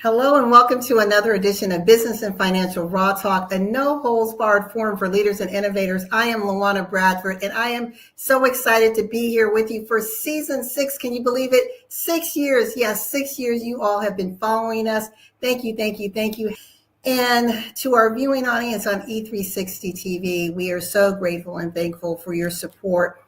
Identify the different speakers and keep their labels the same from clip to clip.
Speaker 1: Hello and welcome to another edition of Business and Financial Raw Talk, a no-holds-barred forum for leaders and innovators. I am LaWanna Bradford, and I am so excited to be here with you for season 6. Can you believe it? 6 years. Yes, 6 years you all have been following us. Thank you, thank you, thank you. And to our viewing audience on E360 TV, we are so grateful and thankful for your support.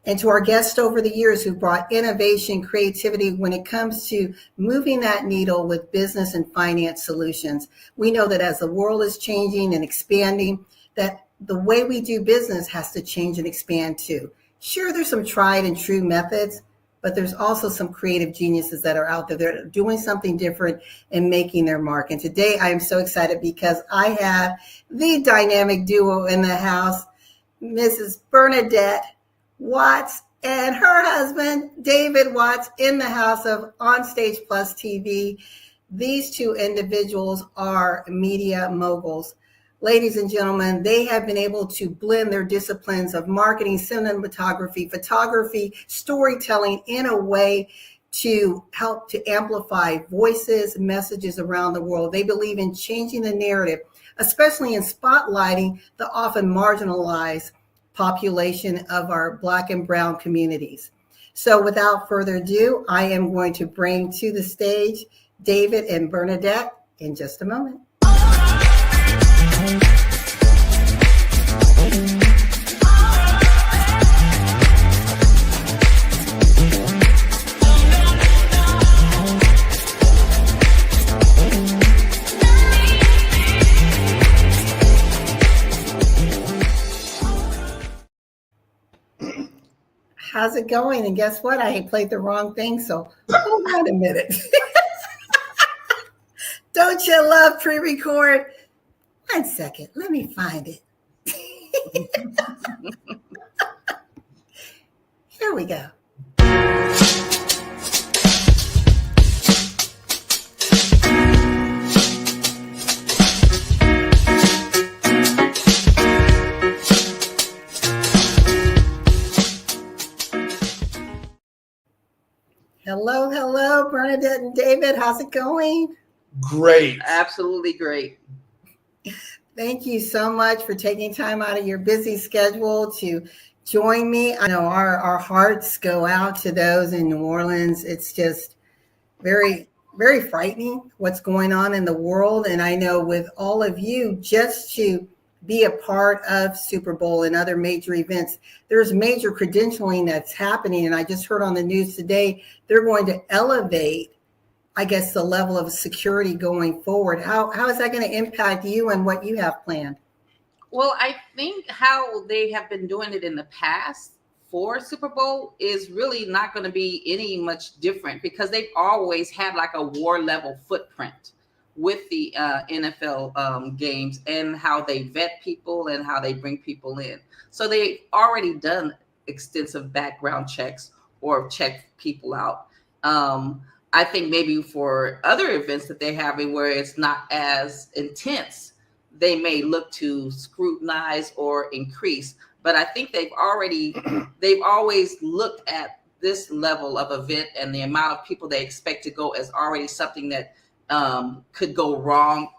Speaker 1: And to our guests over the years who brought innovation, creativity when it comes to moving that needle with business and finance solutions. We know that as the world is changing and expanding, that the way we do business has to change and expand too. Sure, there's some tried and true methods, but there's also some creative geniuses that are out there that are doing something different and making their mark. And today I am so excited because I have the dynamic duo in the house, Mrs. Bernadette Watts and her husband, David Watts, in the house of OnStage Plus TV. These two individuals are media moguls. Ladies and gentlemen, they have been able to blend their disciplines of marketing, cinematography, photography, storytelling in a way to help to amplify voices, messages around the world. They believe in changing the narrative, especially in spotlighting the often marginalized population of our Black and Brown communities. So without further ado, I am going to bring to the stage David and Bernadette in just a moment. How's it going? And guess what? I played the wrong thing, so hold on a minute. Don't you love pre-record? 1 second, let me find it. Here we go. Hello, Bernadette and David. How's it going?
Speaker 2: Great.
Speaker 3: Absolutely great.
Speaker 1: Thank you so much for taking time out of your busy schedule to join me. I know our hearts go out to those in New Orleans. It's just very, very frightening what's going on in the world. And I know with all of you, just to be a part of Super Bowl and other major events, there's major credentialing that's happening. And I just heard on the news today, they're going to elevate, I guess, the level of security going forward. How is that going to impact you and what you have planned?
Speaker 3: Well, I think how they have been doing it in the past for Super Bowl is really not going to be any much different because they've always had like a war level footprint with the NFL games and how they vet people and how they bring people in. So they've already done extensive background checks or checked people out. I think maybe for other events that they're having where it's not as intense, they may look to scrutinize or increase. But I think they've always looked at this level of event and the amount of people they expect to go as already something that could go wrong,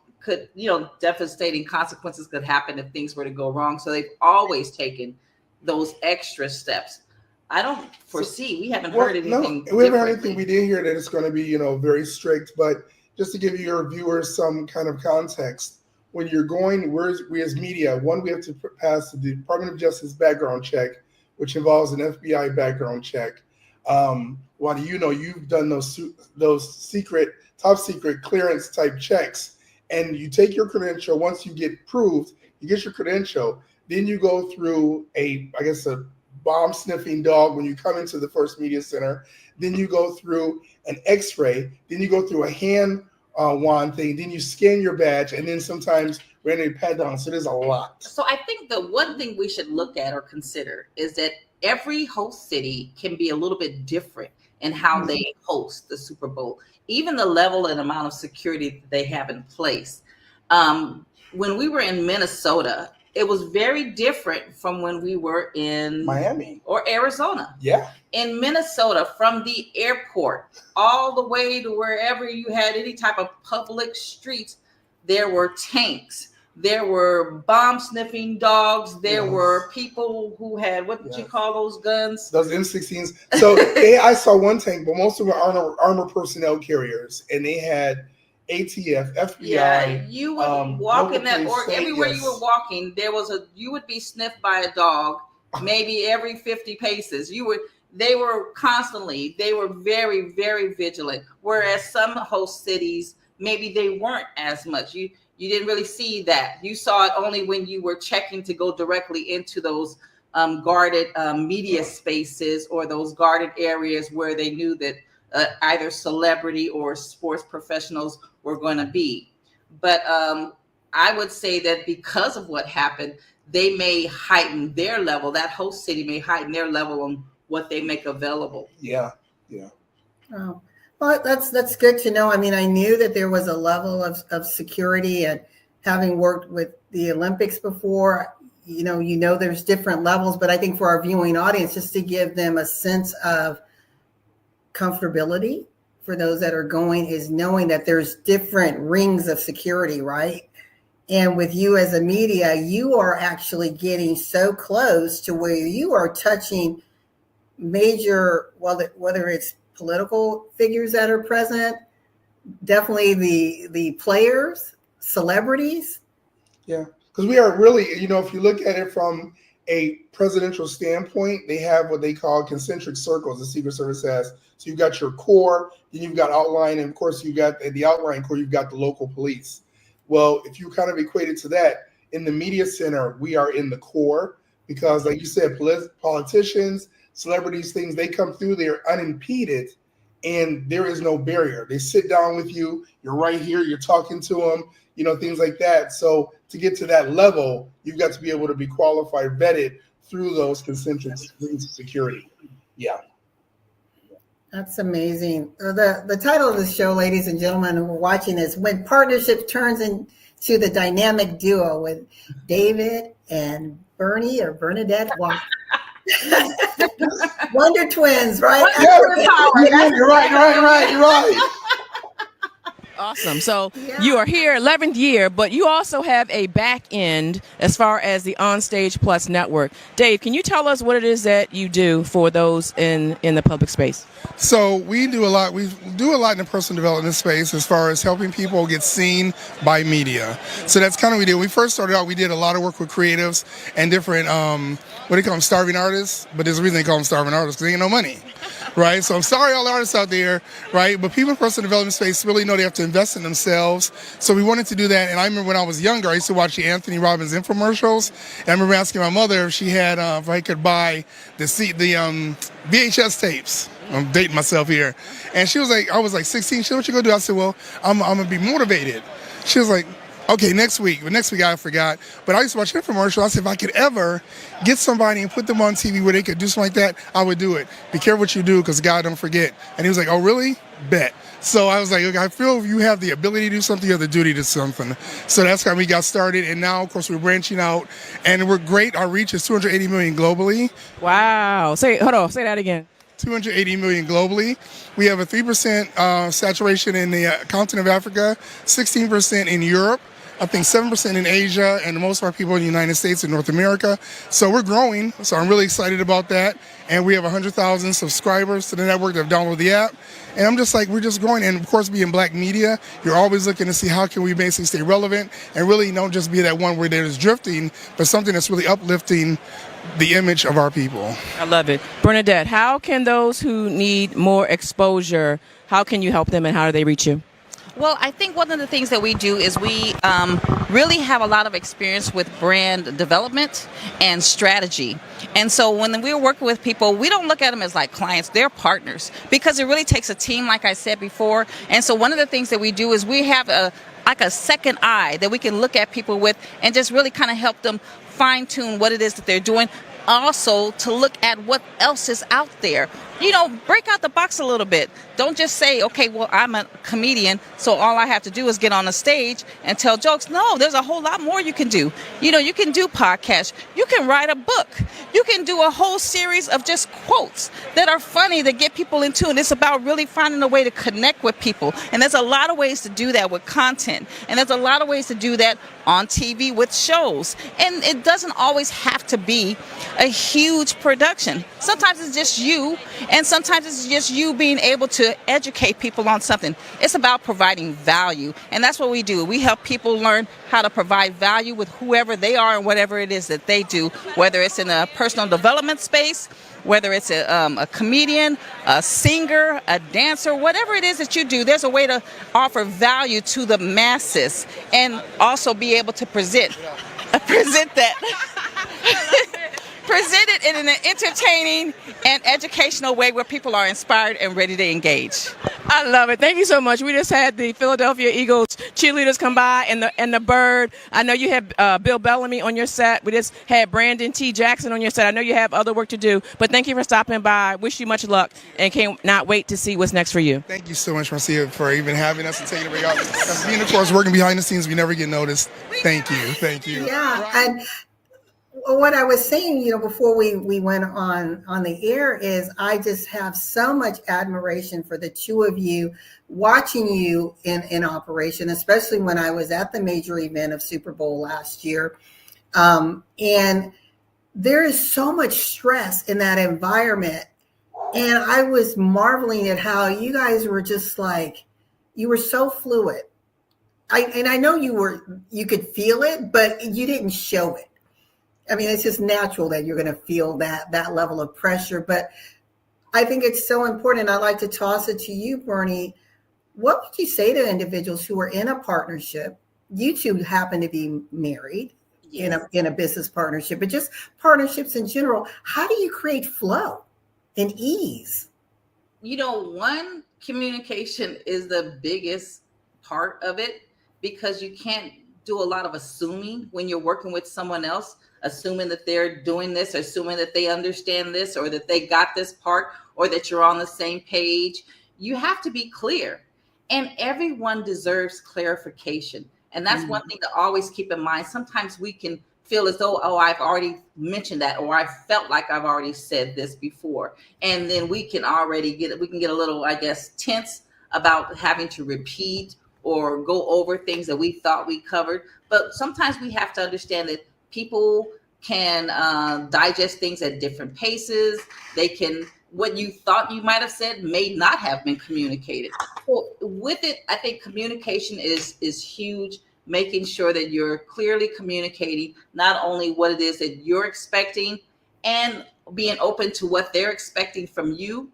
Speaker 3: devastating consequences could happen if things were to go wrong. So they've always taken those extra steps. I don't foresee, we haven't heard anything.
Speaker 2: No, we haven't heard anything. We did hear that it's going to be, very strict, but just to give your viewers some kind of context, when you're going, we as media, we have to pass the Department of Justice background check, which involves an FBI background check. Why do you know you've done those top secret clearance type checks, and you take your credential. Once you get approved, you get your credential. Then you go through a bomb sniffing dog when you come into the First Media Center. Then you go through an X-ray. Then you go through a hand wand thing. Then you scan your badge, and then sometimes randomly pat down. So there's a lot.
Speaker 3: So I think the one thing we should look at or consider is that every host city can be a little bit different in how they host the Super Bowl. Even the level and amount of security that they have in place. When we were in Minnesota, it was very different from when we were in
Speaker 2: Miami
Speaker 3: or Arizona.
Speaker 2: Yeah.
Speaker 3: In Minnesota, from the airport all the way to wherever you had any type of public streets, there were tanks. There were bomb sniffing dogs. There were people who had, what did you call those guns?
Speaker 2: Those M16s. So I saw one tank, but most of them were armor personnel carriers, and they had ATF, FBI.
Speaker 3: Yeah, you would walk in that, or everywhere you were walking, you would be sniffed by a dog maybe every 50 paces. They were very, very vigilant. Whereas some host cities, maybe they weren't as much. You didn't really see that. You saw it only when you were checking to go directly into those guarded media spaces or those guarded areas where they knew that either celebrity or sports professionals were going to be. But I would say that because of what happened, they may heighten their level. That host city may heighten their level on what they make available.
Speaker 2: Yeah.
Speaker 1: Oh. Well, that's good to know. I mean, I knew that there was a level of security, and having worked with the Olympics before, you know, there's different levels, but I think for our viewing audience, just to give them a sense of comfortability for those that are going, is knowing that there's different rings of security, right? And with you as a media, you are actually getting so close to where you are touching major, whether it's political figures that are present, definitely the players, celebrities.
Speaker 2: Yeah, because we are really, if you look at it from a presidential standpoint, they have what they call concentric circles, the Secret Service has. So you've got your core, then you've got outline, and of course you've got the outline core, you've got the local police. Well, if you kind of equate it to that, in the media center, we are in the core because, like you said, politicians, celebrities, things, they come through there unimpeded, and there is no barrier. They sit down with you, you're right here, you're talking to them, things like that. So to get to that level, you've got to be able to be qualified, vetted through those concentric rings of security. Yeah.
Speaker 1: That's amazing. The title of the show, ladies and gentlemen who are watching, is When Partnership Turns into the Dynamic Duo with David and Bernie or Bernadette Watts. Wonder Twins, right?
Speaker 2: Yeah, you're right.
Speaker 4: Awesome. So you are here 11th year, but you also have a back end as far as the OnStage Plus Network. Dave, can you tell us what it is that you do for those in the public space?
Speaker 2: So we do a lot. We do a lot in the personal development space as far as helping people get seen by media. So that's kind of what we did. We first started out, we did a lot of work with creatives and different, what do you call them, starving artists? But there's a reason they call them starving artists, because they ain't no money. Right? So I'm sorry, all the artists out there, right? But people in personal development space really know they have to invest in themselves. So we wanted to do that. And I remember when I was younger, I used to watch the Anthony Robbins infomercials. And I remember asking my mother if she had, if I could buy the VHS tapes. I'm dating myself here. And she was like, I was like 16. She said, what you gonna do? I said, well, I'm gonna be motivated. She was like, okay, next week. But next week I forgot. But I used to watch infomercials. I said, if I could ever get somebody and put them on TV where they could do something like that, I would do it. Be careful what you do, because God don't forget. And he was like, oh, really? Bet. So I was like, okay, I feel if you have the ability to do something, you have the duty to do something. So that's how we got started. And now, of course, we're branching out. And we're great. Our reach is 280 million globally.
Speaker 4: Wow. Say that again.
Speaker 2: 280 million globally. We have a 3% saturation in the continent of Africa, 16% in Europe, I think 7% in Asia, and most of our people in the United States and North America. So we're growing. So I'm really excited about that. And we have 100,000 subscribers to the network that have downloaded the app. And I'm just like, we're just growing. And of course, being Black media, you're always looking to see how can we basically stay relevant and really don't just be that one where there's drifting, but something that's really uplifting the image of our people.
Speaker 4: I love it. Bernadette, how can those who need more exposure, how can you help them and how do they reach you?
Speaker 3: Well, I think one of the things that we do is we really have a lot of experience with brand development and strategy. And so when we're working with people, we don't look at them as like clients, they're partners, because it really takes a team, like I said before. And so one of the things that we do is we have a second eye that we can look at people with and just really kind of help them fine tune what it is that they're doing. Also to look at what else is out there. break out the box a little bit. Don't just say, okay, well, I'm a comedian, so all I have to do is get on a stage and tell jokes. No, there's a whole lot more you can do. You can do podcasts. You can write a book. You can do a whole series of just quotes that are funny that get people in tune. It's about really finding a way to connect with people. And there's a lot of ways to do that with content. And there's a lot of ways to do that on TV with shows. And it doesn't always have to be a huge production. Sometimes it's just you, and sometimes it's just you being able to educate people on something. It's about providing value, and that's what we do. We help people learn how to provide value with whoever they are and whatever it is that they do, whether it's in a personal development space, whether it's a comedian, a singer, a dancer, whatever it is that you do, there's a way to offer value to the masses and also be able to present it in an entertaining and educational way where people are inspired and ready to engage.
Speaker 4: I love it. Thank you so much. We just had the Philadelphia Eagles cheerleaders come by and the bird. I know you have Bill Bellamy on your set. We just had Brandon T. Jackson on your set. I know you have other work to do, but thank you for stopping by. Wish you much luck and cannot wait to see what's next for you.
Speaker 2: Thank you so much, Marcia, for even having us and taking a break out. Being, of course, working behind the scenes, we never get noticed. Thank you.
Speaker 1: Yeah, and what I was saying, before we went on the air is I just have so much admiration for the two of you, watching you in operation, especially when I was at the major event of Super Bowl last year. And there is so much stress in that environment. And I was marveling at how you guys were just like, you were so fluid. I know you could feel it, but you didn't show it. I mean, it's just natural that you're going to feel that level of pressure. But I think it's so important. I'd like to toss it to you, Bernie. What would you say to individuals who are in a partnership? You two happen to be married. Yes. in a business partnership, but just partnerships in general. How do you create flow and ease?
Speaker 3: One, communication is the biggest part of it, because you can't do a lot of assuming when you're working with someone else, assuming that they're doing this, assuming that they understand this, or that they got this part, or that you're on the same page. You have to be clear, and everyone deserves clarification. And that's one thing to always keep in mind. Sometimes we can feel as though, I've already mentioned that, or I felt like I've already said this before. And then we can get a little, I guess, tense about having to repeat or go over things that we thought we covered. But sometimes we have to understand that people can digest things at different paces. What you thought you might have said may not have been communicated. So with it, I think communication is huge, making sure that you're clearly communicating not only what it is that you're expecting, and being open to what they're expecting from you,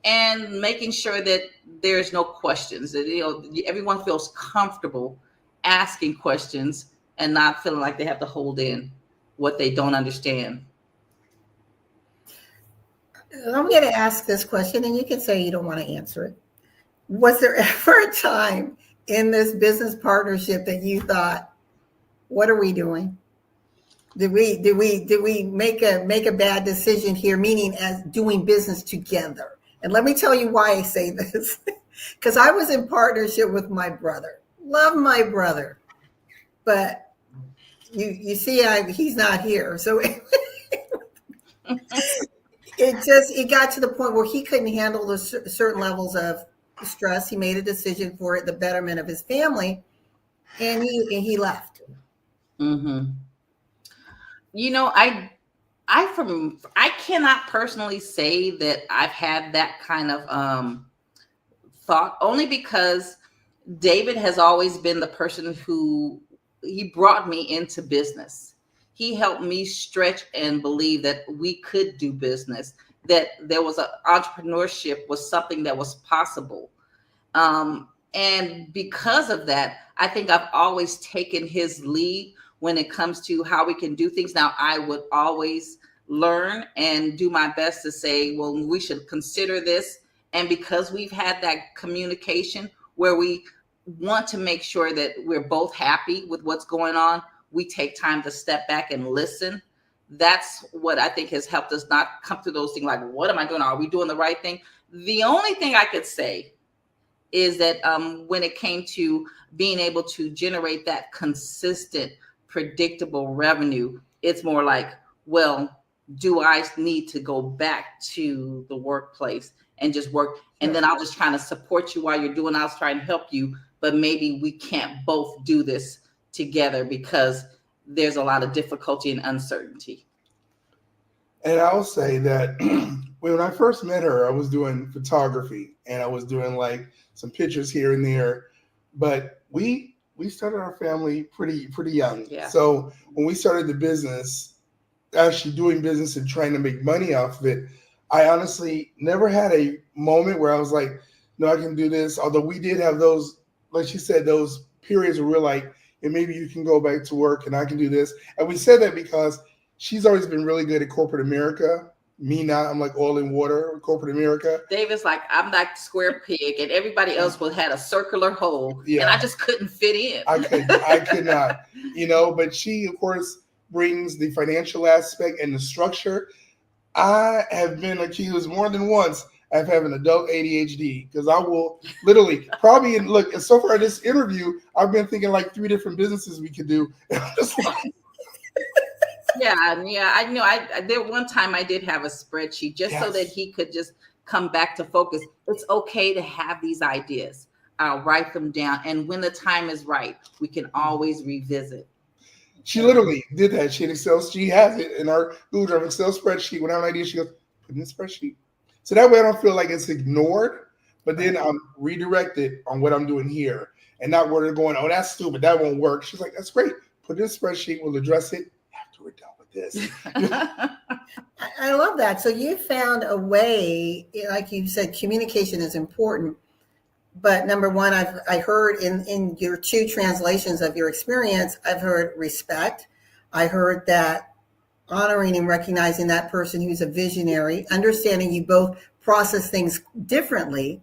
Speaker 3: and making sure that there's no questions, that everyone feels comfortable asking questions and not feeling like they have to hold in what they don't understand.
Speaker 1: I'm going to ask this question, and you can say you don't want to answer it. Was there ever a time in this business partnership that you thought, what are we doing? Did we make a bad decision here, meaning as doing business together? And let me tell you why I say this. Because I was in partnership with my brother. Love my brother. But you see, he's not here. So it got to the point where he couldn't handle the certain levels of stress. He made a decision for the betterment of his family, and he left.
Speaker 3: Mm-hmm. I cannot personally say that I've had that kind of thought, only because David has always been the person who he brought me into business. He helped me stretch and believe that we could do business, that there was entrepreneurship was something that was possible. And because of that, I think I've always taken his lead when it comes to how we can do things. Now, I would always learn and do my best to say, well, we should consider this. And because we've had that communication where we want to make sure that we're both happy with what's going on, we take time to step back and listen. that's what I think has helped us not come through those things like, what am I doing? Are we doing the right thing? The only thing I could say is that when it came to being able to generate that consistent, predictable revenue, it's more like, well, do I need to go back to the workplace and just work? And then I'll just try to support you while you're doing, I'll try and help you, but maybe we can't both do this together because there's a lot of difficulty and uncertainty.
Speaker 2: And I'll say that when I first met her, I was doing photography and I was doing like some pictures here and there, but we started our family pretty young.
Speaker 3: Yeah.
Speaker 2: So when we started the business, actually doing business and trying to make money off of it, I honestly never had a moment where I was like, no, I can do this. Although we did have those, like she said, those periods where we're like, and maybe you can go back to work and I can do this. And we said that because she's always been really good at corporate America. Me not, I'm like oil and water, corporate America.
Speaker 3: David's like, I'm like square peg, and everybody else had a circular hole, and I just couldn't fit in.
Speaker 2: I could not, but she, of course, brings the financial aspect and the structure. I have been accused more than once of having adult ADHD because I will literally probably, look, and so far in this interview, I've been thinking like 3 different businesses we could do. And I'm just like,
Speaker 3: Yeah, I know. There one time I did have a spreadsheet just so that he could just come back to focus. It's okay to have these ideas. I'll write them down, and when the time is right, we can always revisit.
Speaker 2: She literally did that. She had Excel. She has it in our Google Drive Excel spreadsheet. When I have an idea, she goes, put it in the spreadsheet. So that way I don't feel like it's ignored, but then I'm redirected on what I'm doing here and not where they're going, oh, that's stupid. That won't work. She's like, that's great. Put it in the spreadsheet. We'll address it after we're done with this.
Speaker 1: I love that. So you found a way, like you said, communication is important. But number one, I heard in your 2 translations of your experience, I've heard respect. I heard that honoring and recognizing that person who's a visionary, understanding you both process things differently,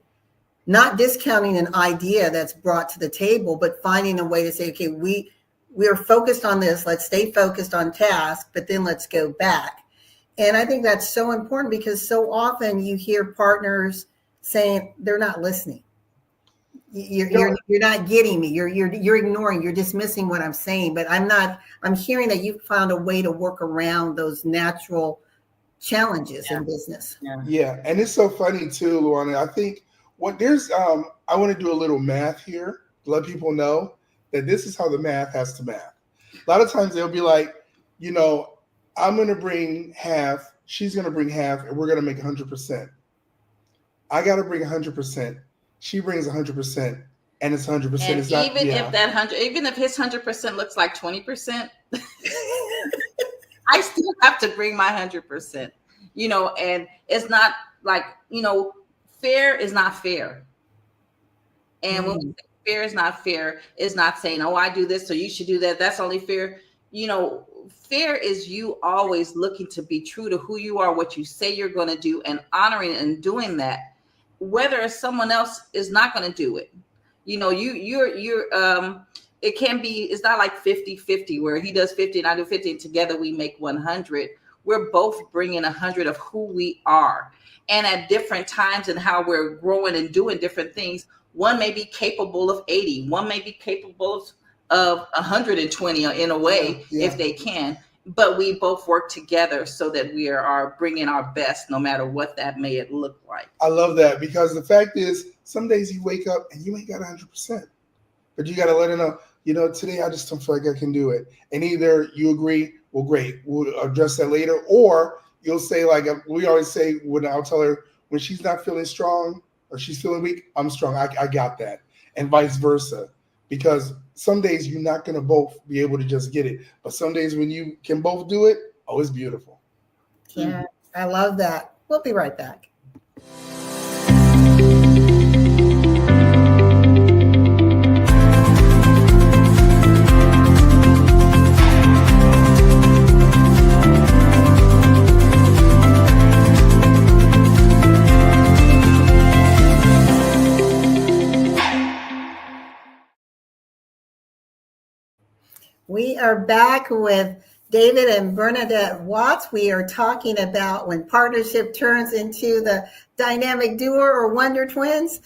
Speaker 1: not discounting an idea that's brought to the table, but finding a way to say, okay, we are focused on this. Let's stay focused on task, but then let's go back. And I think that's so important because so often you hear partners saying they're not listening. You're not getting me. You're ignoring. You're dismissing what I'm saying. But I'm hearing that you found a way to work around those natural challenges in business.
Speaker 2: Yeah, and it's so funny too, LaWanna. I think I want to do a little math here to let people know that this is how the math has to math. A lot of times they'll be like, I'm going to bring half. She's going to bring half, and we're going to make 100%. I got to bring 100%. She brings 100%, and it's 100%.
Speaker 3: And
Speaker 2: it's not,
Speaker 3: if that 100, even if his 100% looks like 20%, I still have to bring my 100%. And it's not like fair is not fair. And when we say fair is not fair, it's not saying, oh, I do this, so you should do that. That's only fair. Fair is you always looking to be true to who you are, what you say you're going to do, and honoring and doing that. Whether someone else is not going to do it, it can be, it's not like 50-50 where he does 50 and I do 50 and together we make 100. We're both bringing 100 of who we are. And at different times and how we're growing and doing different things, one may be capable of 80, one may be capable of 120 in a way, if they can. But we both work together so that we are bringing our best, no matter what that may look like.
Speaker 2: I love that because the fact is, some days you wake up and you ain't got 100%, but you got to let her know, today I just don't feel like I can do it. And either you agree, well, great, we'll address that later, or you'll say, like we always say, when I'll tell her when she's not feeling strong or she's feeling weak, I'm strong. I got that, and vice versa. Because some days you're not going to both be able to just get it. But some days when you can both do it, it's beautiful.
Speaker 1: Yeah, I love that. We'll be right back. We are back with David and Bernadette Watts. We are talking about when partnership turns into the dynamic duo or wonder twins.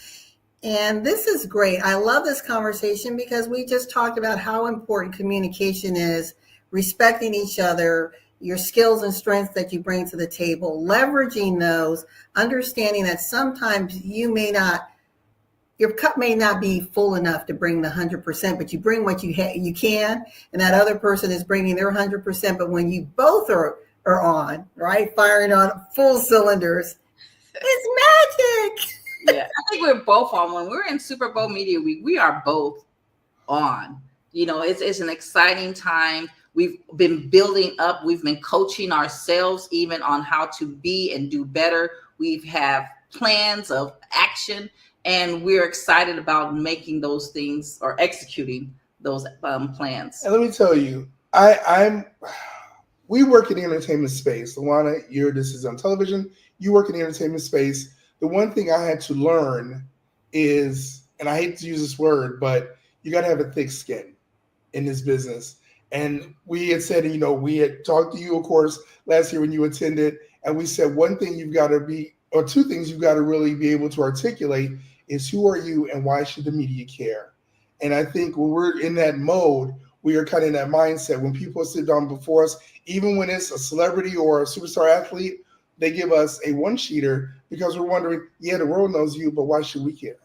Speaker 1: And this is great. I love this conversation because we just talked about how important communication is, respecting each other, your skills and strengths that you bring to the table, leveraging those, understanding that sometimes your cup may not be full enough to bring the 100%, but you bring what you can, and that other person is bringing their 100%. But when you both are on, right, firing on full cylinders, it's magic.
Speaker 3: Yeah, I think we're both on. When we're in Super Bowl Media Week, we are both on. It's an exciting time. We've been building up. We've been coaching ourselves even on how to be and do better. We have plans of action, and we're excited about making those things or executing those plans.
Speaker 2: And let me tell you, we work in the entertainment space. LaWanna, this is on television. You work in the entertainment space. The one thing I had to learn is, and I hate to use this word, but you got to have a thick skin in this business. And we had said, we had talked to you, of course, last year when you attended, and we said one thing you've got to be, or two things you've got to really be able to articulate is who are you and why should the media care? And I think when we're in that mode, we are kind of in that mindset. When people sit down before us, even when it's a celebrity or a superstar athlete, they give us a one-sheeter because we're wondering, yeah, the world knows you, but why should we care?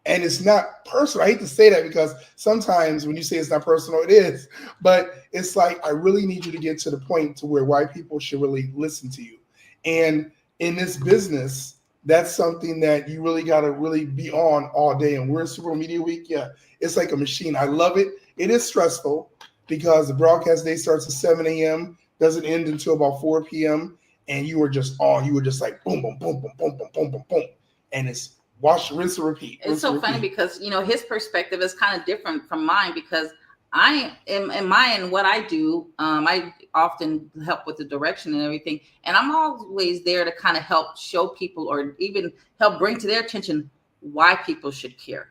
Speaker 2: And it's not personal. I hate to say that because sometimes when you say it's not personal, it is. But it's like, I really need you to get to the point to where why people should really listen to you. And in this business, that's something that you really got to really be on all day. And we're in Super Bowl Media Week. Yeah, it's like a machine. I love it. It is stressful because the broadcast day starts at 7 a.m., doesn't end until about 4 p.m., and you were just on. You were just like boom, boom, boom, boom, boom, boom, boom, boom, boom. And it's wash, rinse, and repeat.
Speaker 3: It's so funny because, his perspective is kind of different from mine because I am in what I do. I often help with the direction and everything. And I'm always there to kind of help show people or even help bring to their attention why people should care,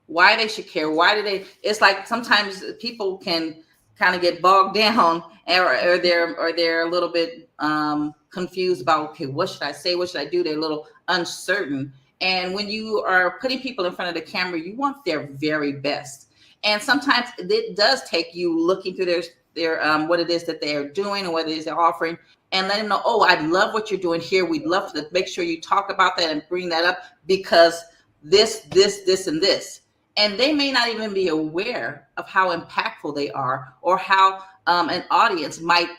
Speaker 3: why they should care. It's like sometimes people can kind of get bogged down or they're a little bit confused about, okay, what should I say? What should I do? They're a little uncertain. And when you are putting people in front of the camera, you want their very best. And sometimes it does take you looking through their what it is that they are doing and what it is they're offering and let them know, oh, I love what you're doing here. We'd love to make sure you talk about that and bring that up because this, and this. And they may not even be aware of how impactful they are or how an audience might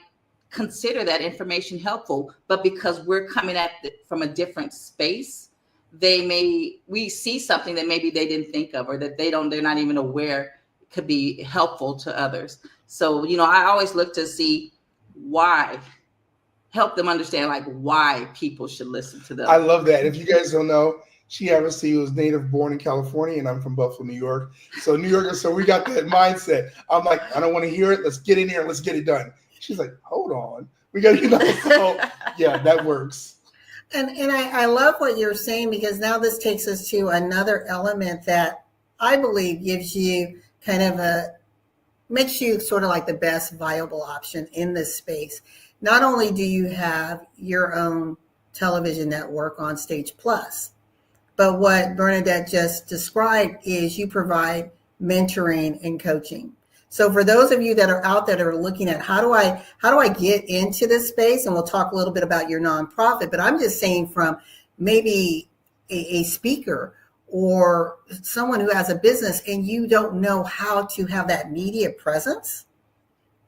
Speaker 3: consider that information helpful. But because we're coming at it from a different space, we see something that maybe they didn't think of or that they're not even aware could be helpful to others. So, I always look to see help them understand like why people should listen to them.
Speaker 2: I love that. If you guys don't know, she obviously was born in California and I'm from Buffalo, New York. So New Yorkers, so we got that mindset. I'm like, I don't want to hear it. Let's get in here. Let's get it done. She's like, hold on. We got to, so yeah, that works.
Speaker 1: And I love what you're saying because now this takes us to another element that I believe gives you makes you sort of like the best viable option in this space. Not only do you have your own television network OnStage Plus, but what Bernadette just described is you provide mentoring and coaching. So for those of you that are out there that are looking at how do I get into this space, and we'll talk a little bit about your nonprofit, but I'm just saying from maybe a speaker or someone who has a business and you don't know how to have that media presence,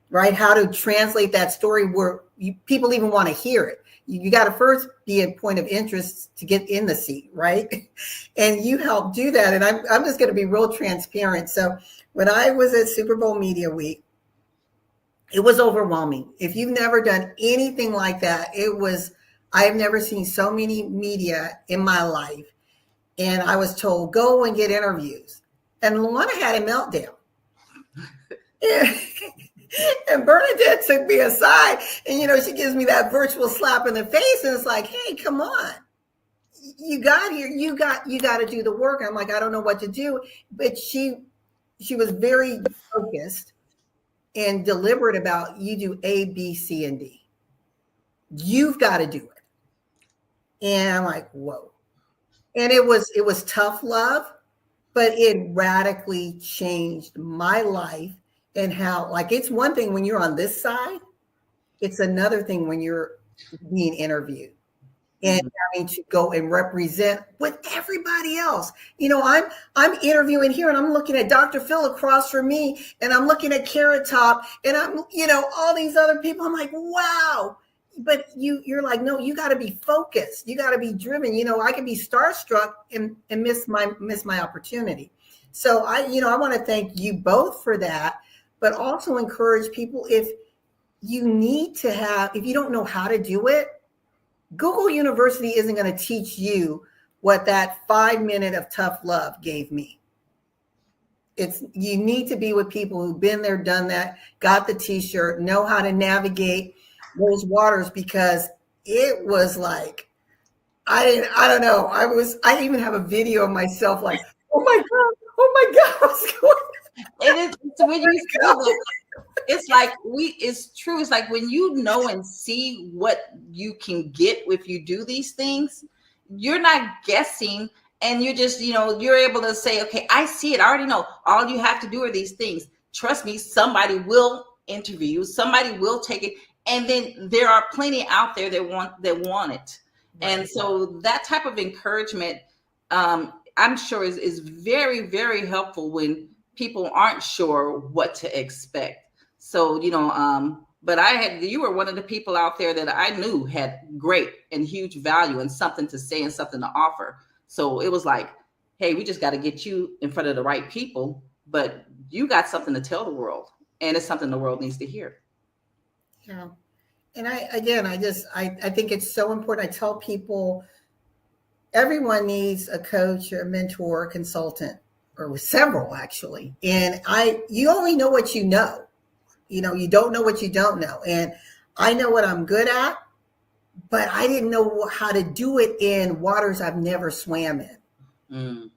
Speaker 1: right? How to translate that story where people even want to hear it. You got to first be a point of interest to get in the seat, right? And you help do that. And I'm just going to be real transparent. So when I was at Super Bowl Media Week, it was overwhelming. If you've never done anything like that, I've never seen so many media in my life. And I was told, go and get interviews. And LaWanna had a meltdown. And Bernadette took me aside and, she gives me that virtual slap in the face. And it's like, hey, come on. You got here. You got to do the work. I'm like, I don't know what to do. But she was very focused and deliberate about you do A, B, C, and D. You've got to do it. And I'm like, whoa. And it was tough love, but it radically changed my life and how, like, it's one thing when you're on this side, it's another thing when you're being interviewed and having to go and represent with everybody else. You know, I'm interviewing here and I'm looking at Dr. Phil across from me and I'm looking at Carrot Top and I'm, you know, all these other people. I'm like, wow. But you're like, no, you got to be focused. You got to be driven. You know, I can be starstruck and miss my opportunity. So I want to thank you both for that, but also encourage people, if you don't know how to do it, Google University isn't going to teach you what that 5 minute of tough love gave me. You need to be with people who've been there, done that, got the t-shirt, know how to navigate those waters, because it was like, I don't know. I even have a video of myself like, oh my God, what's going on?
Speaker 3: It is, so when you feel that, it's like it's true. It's like when you know and see what you can get if you do these things, you're not guessing, and you're just, you're able to say, okay, I see it. I already know. All you have to do are these things. Trust me, somebody will interview you. Somebody will take it. And then there are plenty out there that want it. Right. And so that type of encouragement, I'm sure is very, very helpful when people aren't sure what to expect. So, but you were one of the people out there that I knew had great and huge value and something to say and something to offer. So it was like, hey, we just got to get you in front of the right people, but you got something to tell the world, and it's something the world needs to hear.
Speaker 1: Yeah. And I think it's so important. I tell people everyone needs a coach or a mentor, a consultant, or several actually. And you only know what you know. You don't know what you don't know. And I know what I'm good at, but I didn't know how to do it in waters I've never swam in. Mm.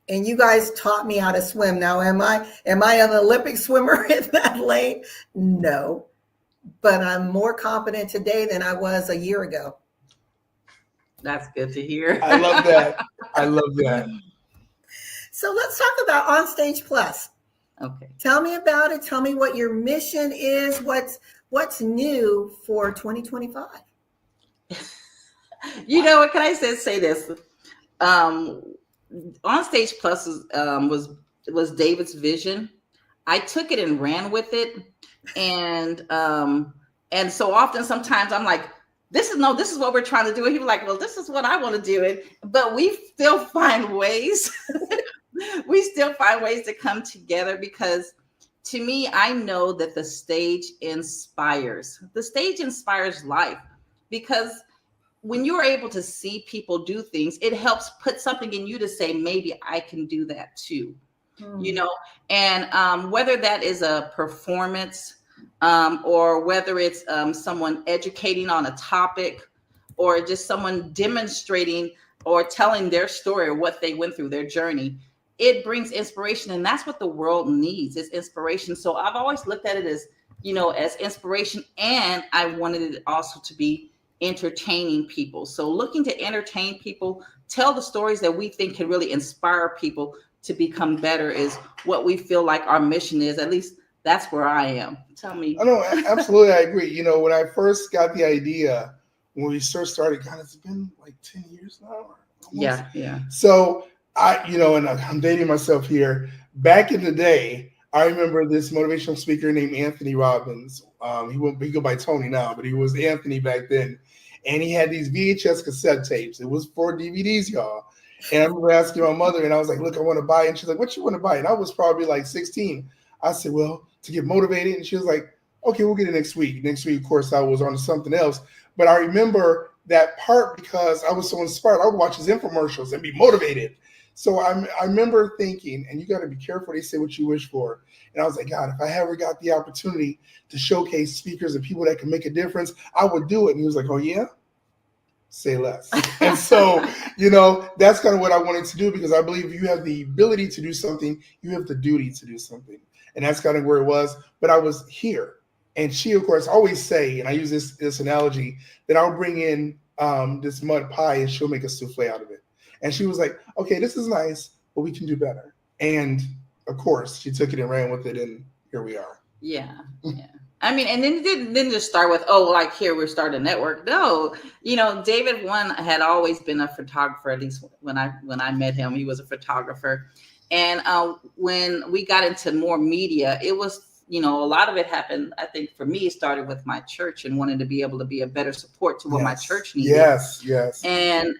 Speaker 1: And you guys taught me how to swim. Now, am I an Olympic swimmer in that lane? No. But I'm more confident today than I was a year ago.
Speaker 3: That's good to hear.
Speaker 2: I love that.
Speaker 1: So let's talk about OnStage Plus.
Speaker 3: Okay.
Speaker 1: Tell me about it. Tell me what your mission is. What's new for 2025?
Speaker 3: What can I say this? OnStage Plus was David's vision. I took it and ran with it. And so often, sometimes I'm like, this is what we're trying to do. And he was like, well, this is what I want to do. But we still find ways. We still find ways to come together, because to me, I know that the stage inspires. The stage inspires life, because when you're able to see people do things, it helps put something in you to say, maybe I can do that too. And whether that is a performance, or whether it's someone educating on a topic, or just someone demonstrating or telling their story or what they went through, their journey, it brings inspiration. And that's what the world needs, is inspiration. So I've always looked at it as, as inspiration, and I wanted it also to be entertaining people. So looking to entertain people, tell the stories that we think can really inspire people to become better is what we feel like our mission is. At least that's where I am. Tell me.
Speaker 2: Oh, no, absolutely. I agree. When I first got the idea, when we first started, God, it's been like 10 years now.
Speaker 3: Almost. Yeah.
Speaker 2: So and I'm dating myself here. Back in the day, I remember this motivational speaker named Anthony Robbins. He go by Tony now, but he was Anthony back then. And he had these VHS cassette tapes. It was 4 DVDs, y'all. And I remember asking my mother, and I was like, look, I want to buy it. And she's like, what you want to buy? And I was probably like 16. I said, well, to get motivated. And she was like, okay, we'll get it next week. Next week, of course, I was on to something else. But I remember that part because I was so inspired. I would watch his infomercials and be motivated. So I remember thinking, and you got to be careful, they say what you wish for. And I was like, God, if I ever got the opportunity to showcase speakers and people that can make a difference, I would do it. And he was like, oh, yeah? say less. And so, you know, that's kind of what I wanted to do, because I believe you have the ability to do something, you have the duty to do something. And that's kind of where it was. But I was here. And she, of course, always say, and I use this analogy, that I'll bring in this mud pie and she'll make a souffle out of it. And she was like, okay, this is nice, but we can do better. And of course, she took it and ran with it, and here we are.
Speaker 3: Yeah. I mean, and then it didn't just start with, oh, like here we're starting a network. No, you know, David had always been a photographer. At least when I met him, he was a photographer. And when we got into more media, it was, you know, a lot of it happened. I think for me, it started with my church and wanting to be able to be a better support to what my church needed.
Speaker 2: Yes.
Speaker 3: And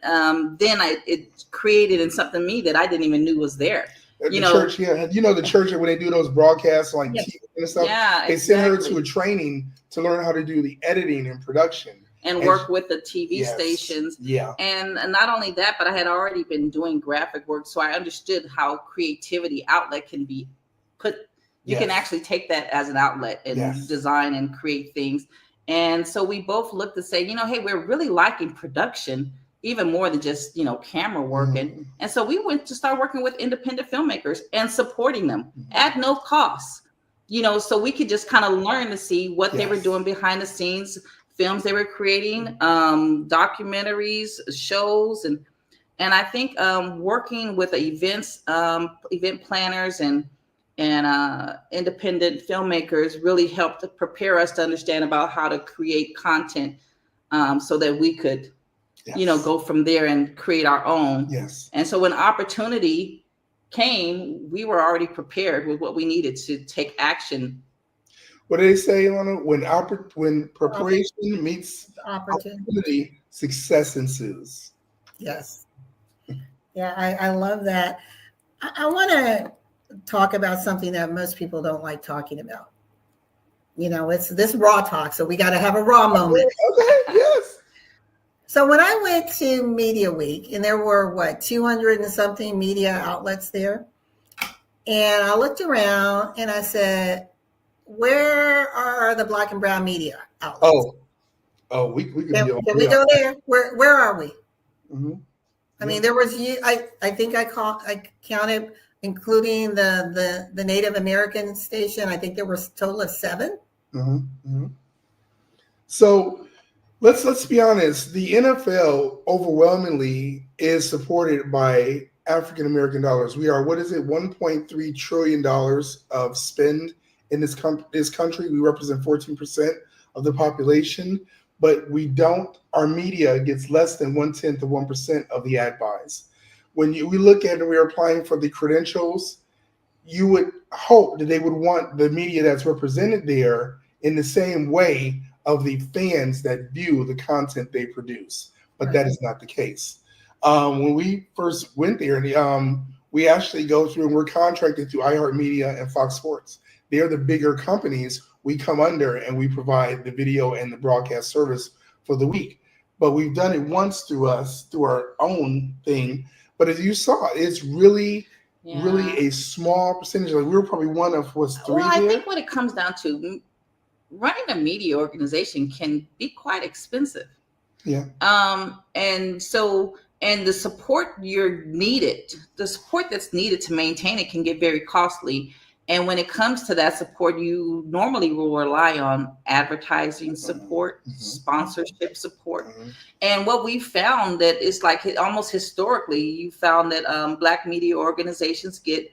Speaker 3: then it created in something in me that I didn't even knew was there.
Speaker 2: Church, you know, the church, when they do those broadcasts like TV and stuff, they send her to a training to learn how to do the editing and production
Speaker 3: and work with the TV stations.
Speaker 2: Yeah.
Speaker 3: And not only that, but I had already been doing graphic work, so I understood how creativity outlet can be put. You can actually take that as an outlet and design and create things. And so we both looked to say, you know, hey, we're really liking production, even more than just, you know, camera work. And so we went to start working with independent filmmakers and supporting them at no cost, you know, so we could just kind of learn to see what they were doing behind the scenes, films they were creating, documentaries, shows. And I think working with events, event planners and independent filmmakers really helped to prepare us to understand about how to create content so that we could, you know, go from there and create our own. And so when opportunity came, we were already prepared with what we needed to take action.
Speaker 2: What do they say, Ilana? When preparation meets opportunity, success ensues.
Speaker 1: Yes. Yeah, I love that. I want to talk about something that most people don't like talking about. You know, it's this raw talk, so we got to have a raw moment.
Speaker 2: Okay, yes.
Speaker 1: So when I went to Media Week, and there were 200 and something media outlets there, and I looked around and I said, where are the Black and brown media outlets?
Speaker 2: Oh, we could
Speaker 1: can we go there? Where are we? I mean, there was I think I counted, including the Native American station. I think there was a total of 7.
Speaker 2: So let's be honest. The NFL overwhelmingly is supported by African American dollars. We are, what is it, $1.3 trillion of spend in this country. We represent 14% of the population, but our media gets less than 0.1% of the ad buys. When we look at it, we're applying for the credentials, you would hope that they would want the media that's represented there in the same way of the fans that view the content they produce. But that is not the case. When we first went there, we actually go through and we're contracted through iHeartMedia and Fox Sports. They're the bigger companies we come under, and we provide the video and the broadcast service for the week. But we've done it once through our own thing. But as you saw, it's really a small percentage. Like, we were probably one of 3
Speaker 3: Well, I
Speaker 2: here.
Speaker 3: think what it comes down to, running a media organization can be quite expensive.
Speaker 2: Yeah.
Speaker 3: And the support the support that's needed to maintain it can get very costly. And when it comes to that support, you normally will rely on advertising support, sponsorship support. And what we found that is like almost historically, you found that Black media organizations get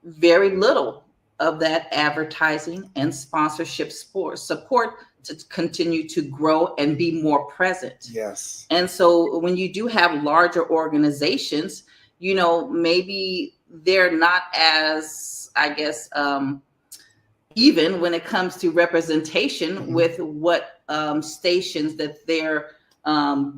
Speaker 3: very little of that advertising and sponsorship support to continue to grow and be more present.
Speaker 2: Yes.
Speaker 3: And so when you do have larger organizations, you know, maybe they're not as, I guess, even when it comes to representation with what stations that they're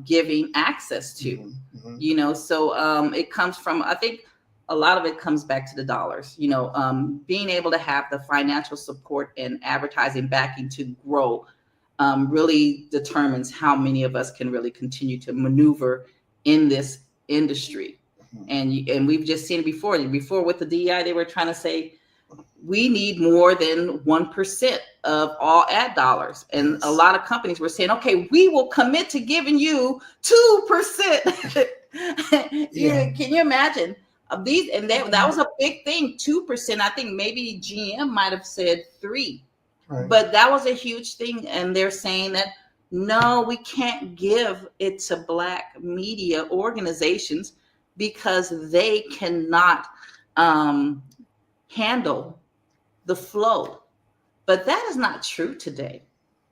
Speaker 3: giving access to, you know, so it comes from, I think a lot of it comes back to the dollars, you know, being able to have the financial support and advertising backing to grow really determines how many of us can really continue to maneuver in this industry. And we've just seen it before with the DEI, they were trying to say, we need more than 1% of all ad dollars. And a lot of companies were saying, okay, we will commit to giving you 2%.
Speaker 2: Yeah.
Speaker 3: Can you imagine? These, and that was a big thing, 2%. I think maybe GM might have said 3%.
Speaker 2: Right.
Speaker 3: But that was a huge thing. And they're saying that, no, we can't give it to Black media organizations because they cannot handle the flow. But that is not true today.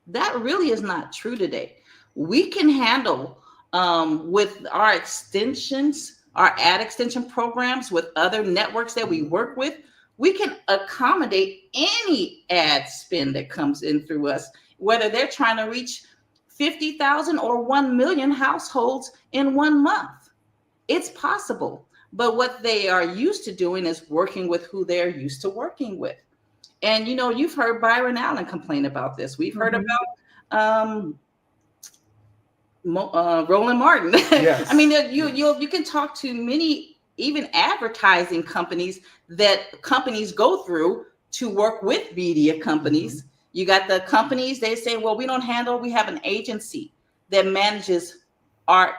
Speaker 3: That really is not true today. We can handle with our extensions, our ad extension programs with other networks that we work with, we can accommodate any ad spend that comes in through us, whether they're trying to reach 50,000 or 1 million households in 1 month. It's possible. But what they are used to doing is working with who they're used to working with. And, you know, you've heard Byron Allen complain about this. We've heard about Roland Martin.
Speaker 2: Yes.
Speaker 3: I mean, you can talk to many, even advertising companies that companies go through to work with media companies. You got the companies, they say, well, we don't handle, we have an agency that manages our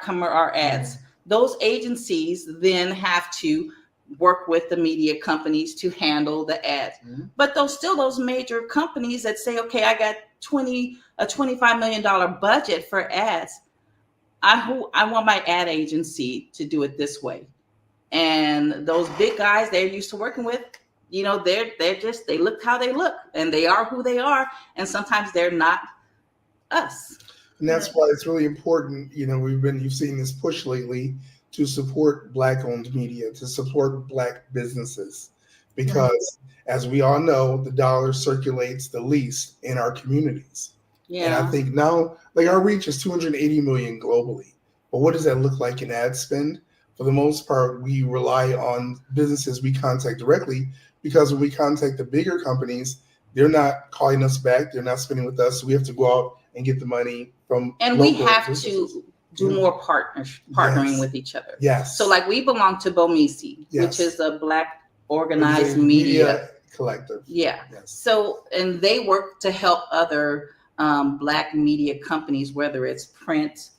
Speaker 3: ads. Those agencies then have to work with the media companies to handle the ads. But those major companies that say, okay, I got a $25 million budget for ads. I want my ad agency to do it this way. And those big guys they're used to working with, you know, they look how they look and they are who they are. And sometimes they're not us.
Speaker 2: And that's why it's really important. You know, you've seen this push lately to support Black-owned media, to support Black businesses, because as we all know, the dollar circulates the least in our communities. Yeah. And I think now, like, our reach is 280 million globally. But what does that look like in ad spend? For the most part, we rely on businesses we contact directly, because when we contact the bigger companies, they're not calling us back. They're not spending with us. So we have to go out and get the money from
Speaker 3: and we have
Speaker 2: businesses.
Speaker 3: To do more partnering with each other.
Speaker 2: Yes.
Speaker 3: So like we belong to BOMISI, which is a Black organized media
Speaker 2: collective.
Speaker 3: Yeah. Yes. So, and they work to help other Black media companies, whether it's print,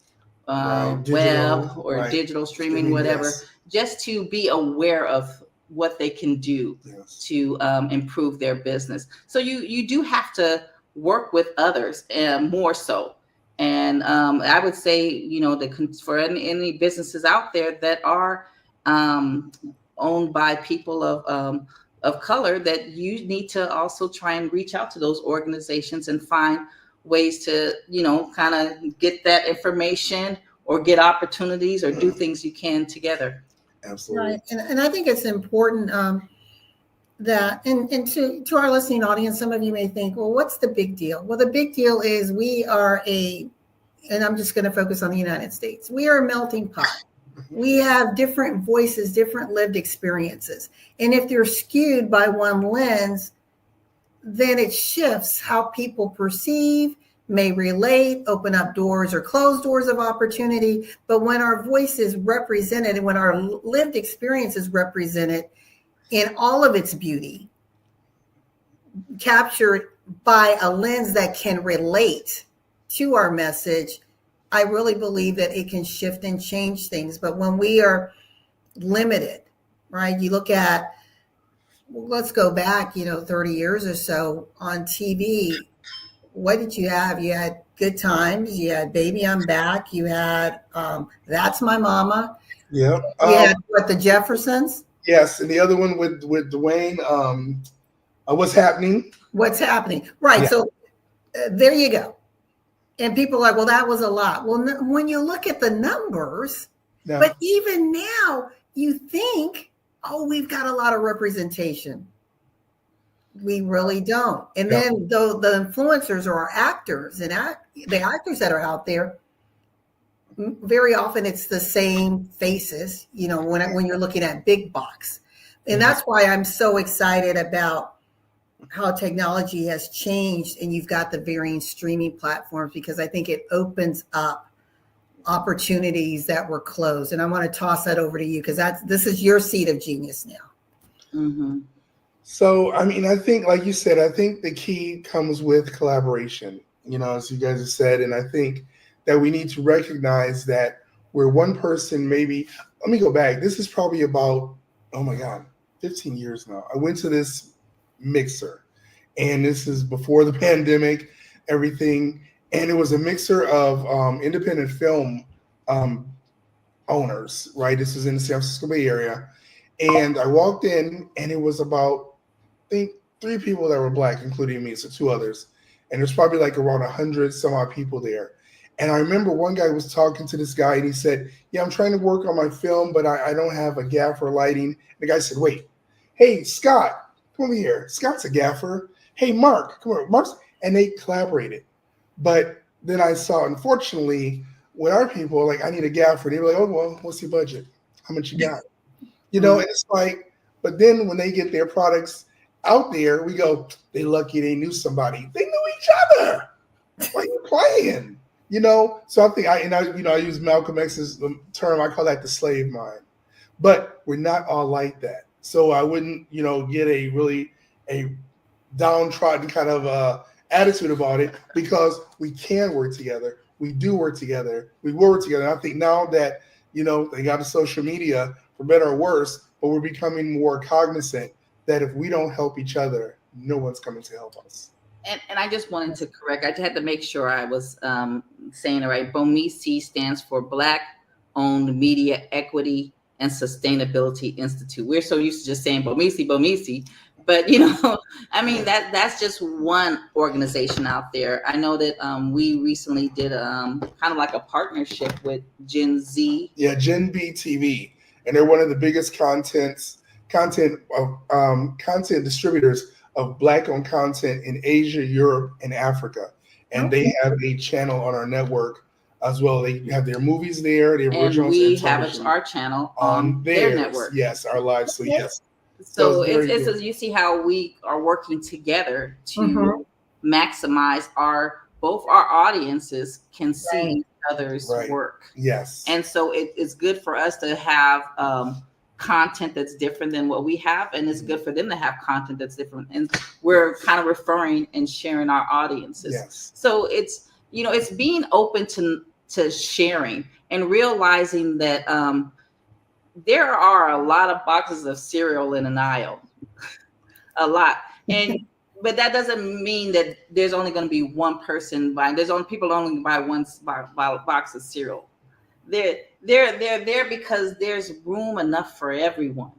Speaker 3: web, or digital streaming, whatever, just to be aware of what they can do to improve their business. So you do have to work with others more so. And I would say, you know, for any businesses out there that are owned by people of color, that you need to also try and reach out to those organizations and find ways to, you know, kind of get that information or get opportunities or do things you can together.
Speaker 2: Absolutely.
Speaker 1: Right. And I think it's important that, and to our listening audience, some of you may think, well, what's the big deal? Well, the big deal is we are and I'm just going to focus on the United States. We are a melting pot. We have different voices, different lived experiences. And if they're skewed by one lens, then it shifts how people perceive, may relate, open up doors or close doors of opportunity. But when our voice is represented and when our lived experience is represented in all of its beauty, captured by a lens that can relate to our message, I really believe that it can shift and change things. But when we are limited, right? You look at, let's go back, 30 years or so on TV. What did you have? You had Good Times. You had Baby I'm Back. You had That's My Mama.
Speaker 2: Yeah.
Speaker 1: You had the Jeffersons.
Speaker 2: Yes, and the other one with Dwayne. What's Happening?
Speaker 1: What's Happening? Right. Yeah. So there you go. And people are like, well, that was a lot. Well, when you look at the numbers, but even now you think, oh, we've got a lot of representation. We really don't. And then the influencers or our actors and the actors that are out there, very often it's the same faces, when you're looking at big box. And that's why I'm so excited about how technology has changed and you've got the varying streaming platforms, because I think it opens up opportunities that were closed. And I want to toss that over to you, because this is your seat of genius now.
Speaker 3: Mm-hmm.
Speaker 2: So, I mean, I think, like you said, I think the key comes with collaboration, as you guys have said. And I think that we need to recognize that where one person maybe, let me go back. This is probably about, oh my God, 15 years now. I went to this mixer, and this is before the pandemic, everything. And it was a mixer of independent film um, owners, right? This was in the San Francisco Bay Area. And I walked in, and it was about, I think, 3 people that were Black, including me, so 2 others. And there's probably like around 100 some odd people there. And I remember one guy was talking to this guy, and he said, yeah, I'm trying to work on my film, but I don't have a gaffer lighting. And the guy said, wait, hey, Scott, come over here. Scott's a gaffer. Hey, Mark, come over. Mark's, and they collaborated. But then I saw, unfortunately, when our people like, I need a gaffer, they were like, oh, well, what's your budget? How much you got? And it's like, but then when they get their products out there, we go, they lucky they knew somebody. They knew each other. Why are you playing? So I think I use Malcolm X's term, I call that the slave mind. But we're not all like that. So I wouldn't, get a downtrodden kind of attitude about it, because we can work together. We do work together. We work together. And I think now that, they got the social media, for better or worse, but we're becoming more cognizant that if we don't help each other, no one's coming to help us.
Speaker 3: And I just wanted to correct, I had to make sure I was saying it right. BOMESE stands for Black Owned Media Equity and Sustainability Institute. We're so used to just saying BOMESE, but I mean, that's just one organization out there. I know that we recently did kind of like a partnership with Gen Z.
Speaker 2: Yeah, Gen B TV, and they're one of the biggest content distributors of Black-owned content in Asia, Europe, and Africa. And they have a channel on our network as well. They have their movies there, their originals,
Speaker 3: and we have our channel on their network.
Speaker 2: Yes, our live. So yes.
Speaker 3: So it's you see how we are working together to maximize both our audiences can see each other's work.
Speaker 2: Yes.
Speaker 3: And so it's good for us to have content that's different than what we have, and it's good for them to have content that's different, and we're kind of referring and sharing our audiences.
Speaker 2: Yes.
Speaker 3: So it's it's being open to sharing and realizing that there are a lot of boxes of cereal in an aisle, a lot, but that doesn't mean that there's only going to be one person buying. People only buy one box of cereal. They're there because there's room enough for everyone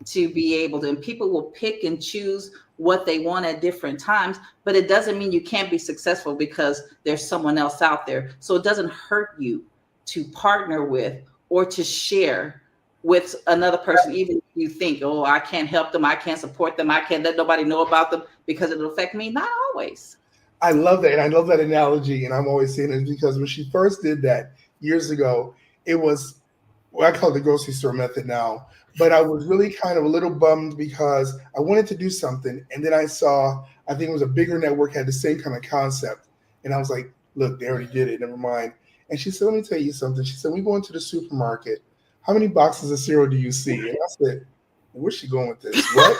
Speaker 3: to be able to, and people will pick and choose what they want at different times, but it doesn't mean you can't be successful because there's someone else out there. So it doesn't hurt you to partner with or to share with another person, even if you think, oh, I can't help them, I can't support them, I can't let nobody know about them because it'll affect me. Not always.
Speaker 2: I love that. And I love that analogy. And I'm always saying it because when she first did that years ago, it was, I call it the grocery store method now, but I was really kind of a little bummed because I wanted to do something. And then I saw, I think it was a bigger network had the same kind of concept. And I was like, look, they already did it, never mind. And she said, let me tell you something. She said, we go into the supermarket. How many boxes of cereal do you see? And I said, where's she going with this? What?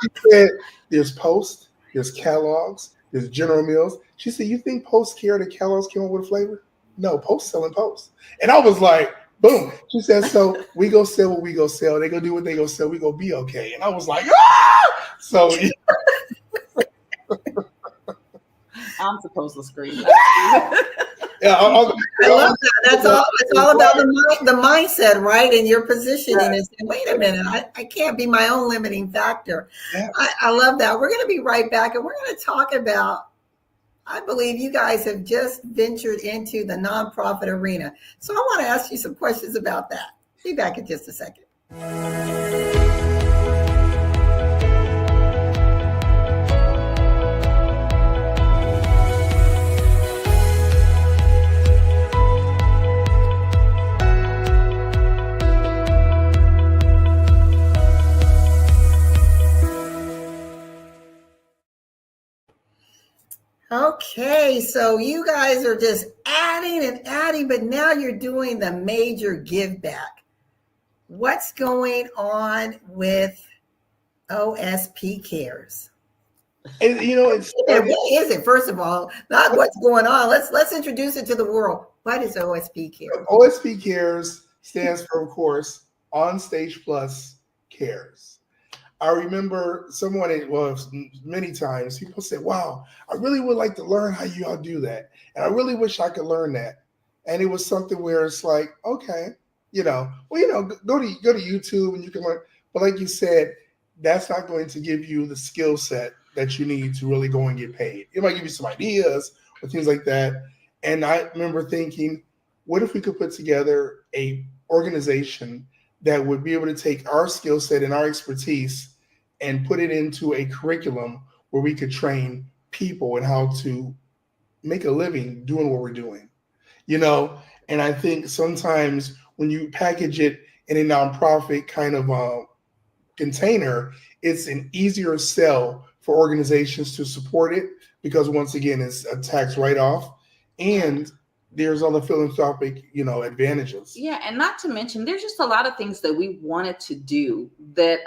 Speaker 2: She said, there's Post, there's Kellogg's, there's General Mills. She said, you think Post care that Kellogg's came up with a flavor? No, Post selling Post. And I was like, boom. She said, so we go sell what we go sell. They go do what they go sell. We go be okay. And I was like, ah! So
Speaker 3: I'm supposed to scream.
Speaker 2: yeah,
Speaker 1: I love that. That's all. It's all about the mindset, right? And your positioning is, wait a minute, I can't be my own limiting factor. Yeah. I love that. We're going to be right back, and we're going to talk about, I believe you guys have just ventured into the nonprofit arena. So I want to ask you some questions about that. Be back in just a second. Okay, so you guys are just adding and adding, but now you're doing the major give back. What's going on with OSP Cares.
Speaker 2: And it's
Speaker 1: And what is it? First of all, not what's going on. Let's introduce it to the world. What is OSP Cares?
Speaker 2: OSP Cares stands for, of course, OnStage Plus Cares. I remember many times people say, "Wow, I really would like to learn how you all do that, and I really wish I could learn that." And it was something where it's like, okay, go to YouTube and you can learn. But like you said, that's not going to give you the skill set that you need to really go and get paid. It might give you some ideas or things like that. And I remember thinking, what if we could put together a organization that would be able to take our skill set and our expertise and put it into a curriculum where we could train people in how to make a living doing what we're doing, And I think sometimes when you package it in a nonprofit kind of container, it's an easier sell for organizations to support it because once again, it's a tax write-off and there's other philanthropic, advantages.
Speaker 3: Yeah, and not to mention, there's just a lot of things that we wanted to do that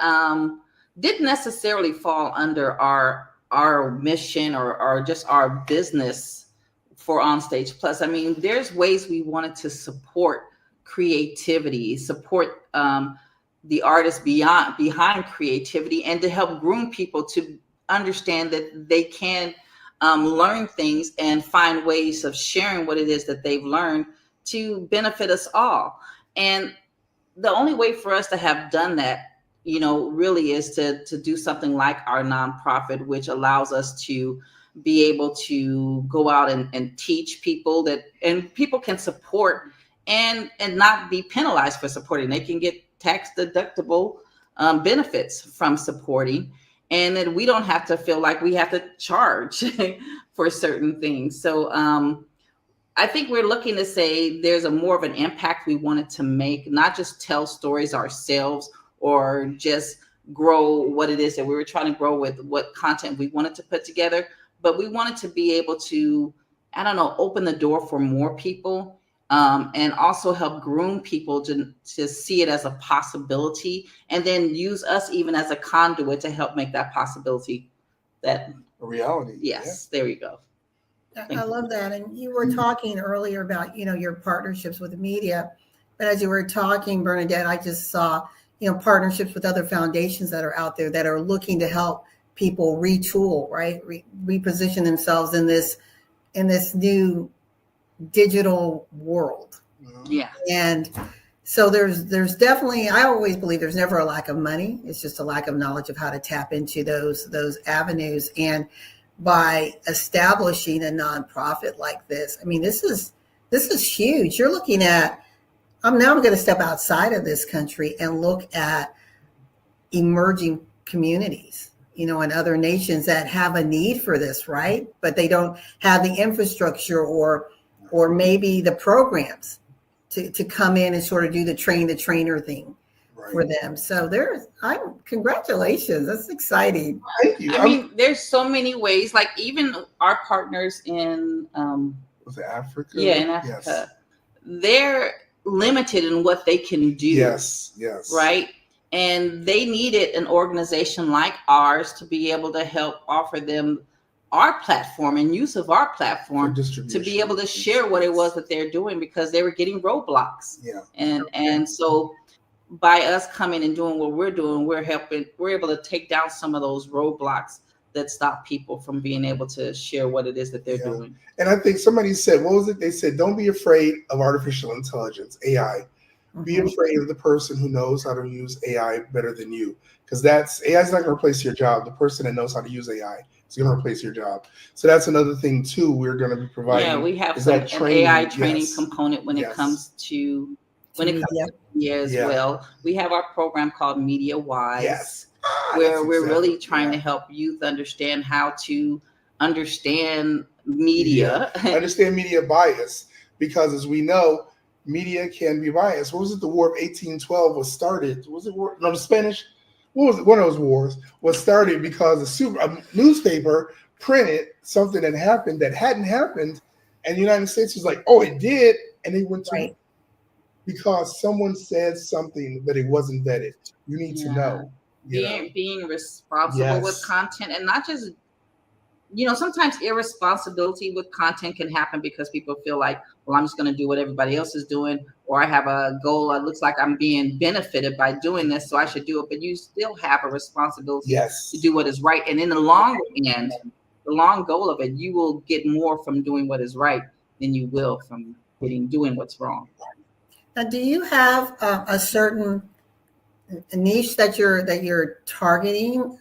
Speaker 3: didn't necessarily fall under our mission or just our business for OnStage Plus. I mean, there's ways we wanted to support creativity, support the artists behind creativity, and to help groom people to understand that they can learn things and find ways of sharing what it is that they've learned to benefit us all. And the only way for us to have done that, really is to do something like our nonprofit, which allows us to be able to go out and teach people and people can support and not be penalized for supporting. They can get tax deductible benefits from supporting. And then we don't have to feel like we have to charge for certain things. So I think we're looking to say there's more of an impact we wanted to make, not just tell stories ourselves or just grow what it is that we were trying to grow with what content we wanted to put together, but we wanted to be able to, open the door for more people and also help groom people to see it as a possibility and then use us even as a conduit to help make that possibility that
Speaker 2: a reality.
Speaker 3: Yes, yeah. There you go.
Speaker 1: I love that. And you were talking earlier about, your partnerships with the media. But as you were talking, Bernadette, I just saw, partnerships with other foundations that are out there that are looking to help people retool, right? Reposition themselves in this new digital world.
Speaker 3: Yeah.
Speaker 1: And so there's definitely, I always believe there's never a lack of money. It's just a lack of knowledge of how to tap into those avenues. And by establishing a nonprofit like this, I mean, this is huge. You're looking at, I'm going to step outside of this country and look at emerging communities, in other nations that have a need for this, right? But they don't have the infrastructure or maybe the programs to come in and sort of do the train the trainer thing for them. So congratulations. That's exciting.
Speaker 2: Thank you.
Speaker 3: I mean, there's so many ways, like even our partners in
Speaker 2: was it Africa?
Speaker 3: Yeah, in Africa. Yes. They're limited in what they can do.
Speaker 2: Yes.
Speaker 3: Right? And they needed an organization like ours to be able to help offer them our platform and use of our platform to be able to share what it was that they're doing because they were getting roadblocks.
Speaker 2: Yeah.
Speaker 3: And so by us coming and doing what we're doing, we're able to take down some of those roadblocks that stop people from being able to share what it is that they're doing.
Speaker 2: And I think somebody said, what was it? They said, don't be afraid of artificial intelligence, AI. Mm-hmm. Be afraid of the person who knows how to use AI better than you. Because AI is not going to replace your job. The person that knows how to use AI is going to replace your job. So that's another thing, too, we're going to be providing.
Speaker 3: Yeah, we have an AI training component when it comes to media as well. We have our program called Media Wise, where we're really trying to help youth understand how to understand media.
Speaker 2: Understand media bias, because as we know, media can be biased. What was it? The War of 1812 was started. Was it the Spanish? What was it? One of those wars was started because a newspaper printed something that happened that hadn't happened, and the United States was like, "Oh, it did," and they went to because someone said something that it wasn't vetted. You need to know.
Speaker 3: being responsible with content, and not just, sometimes irresponsibility with content can happen because people feel like, well, I'm just going to do what everybody else is doing, or I have a goal. It looks like I'm being benefited by doing this, so I should do it. But you still have a responsibility to do what is right. And in the long end, the long goal of it, you will get more from doing what is right than you will from doing what's wrong.
Speaker 1: Now, do you have a certain niche that you're targeting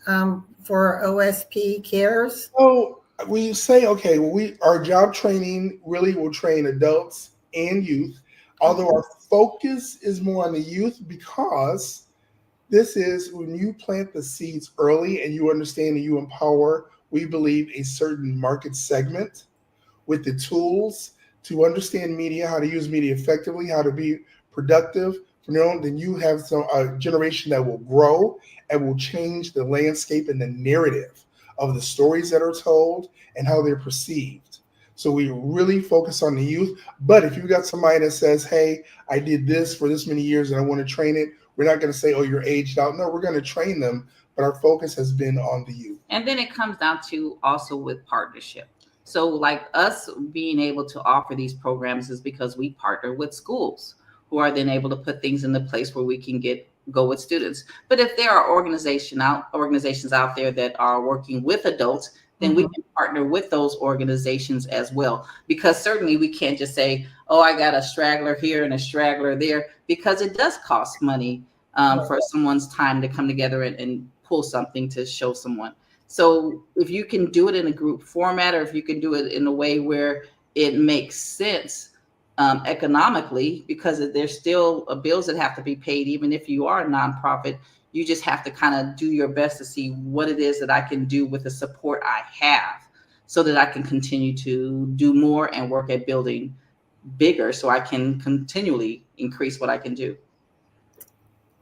Speaker 1: for OSP Cares?
Speaker 2: So we say, okay, well, our job training really will train adults and youth, although our focus is more on the youth, because this is when you plant the seeds early and you understand and you empower, we believe, a certain market segment with the tools to understand media, how to use media effectively, how to be productive. Then you have a generation that will grow and will change the landscape and the narrative of the stories that are told and how they're perceived. So we really focus on the youth. But if you got somebody that says, hey, I did this for this many years and I want to train it, we're not going to say, oh, you're aged out. No, we're going to train them. But our focus has been on the youth.
Speaker 3: And then it comes down to also with partnership. So like us being able to offer these programs is because we partner with schools who are then able to put things in the place where we can go with students. But if there are organizations out there that are working with adults, then we can partner with those organizations as well. Because certainly we can't just say, oh, I got a straggler here and a straggler there, because it does cost money for someone's time to come together and pull something to show someone. So if you can do it in a group format, or if you can do it in a way where it makes sense economically, because there's still bills that have to be paid, even if you are a nonprofit, you just have to kind of do your best to see what it is that I can do with the support I have so that I can continue to do more and work at building bigger so I can continually increase what I can do.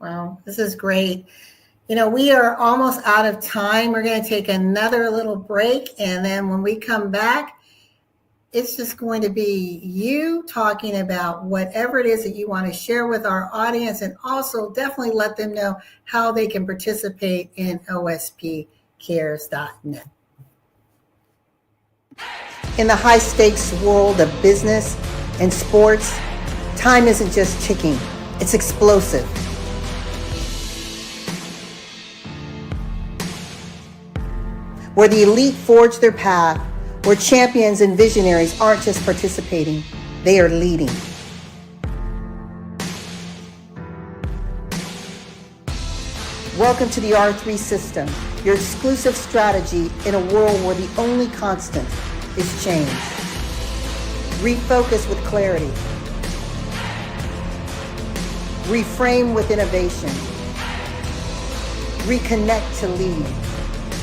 Speaker 1: Wow, this is great. We are almost out of time. We're going to take another little break. And then when we come back, it's just going to be you talking about whatever it is that you want to share with our audience, and also definitely let them know how they can participate in ospcares.net. In the high stakes world of business and sports, time isn't just ticking, it's explosive. Where the elite forge their path, where champions and visionaries aren't just participating, they are leading. Welcome to the R3 system, your exclusive strategy in a world where the only constant is change. Refocus with clarity. Reframe with innovation. Reconnect to lead.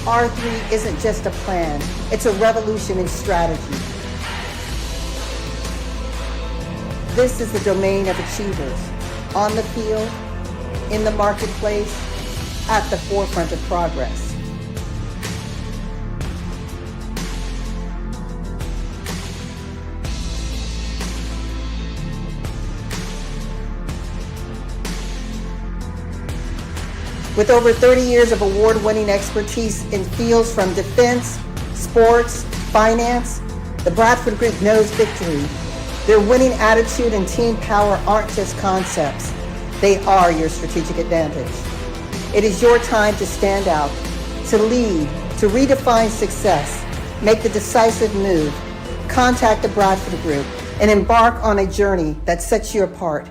Speaker 1: R3 isn't just a plan, it's a revolution in strategy. This is the domain of achievers, on the field, in the marketplace, at the forefront of progress. With over 30 years of award-winning expertise in fields from defense, sports, finance, the Bradford Group knows victory. Their winning attitude and team power aren't just concepts. They are your strategic advantage. It is your time to stand out, to lead, to redefine success, make the decisive move, contact the Bradford Group, and embark on a journey that sets you apart.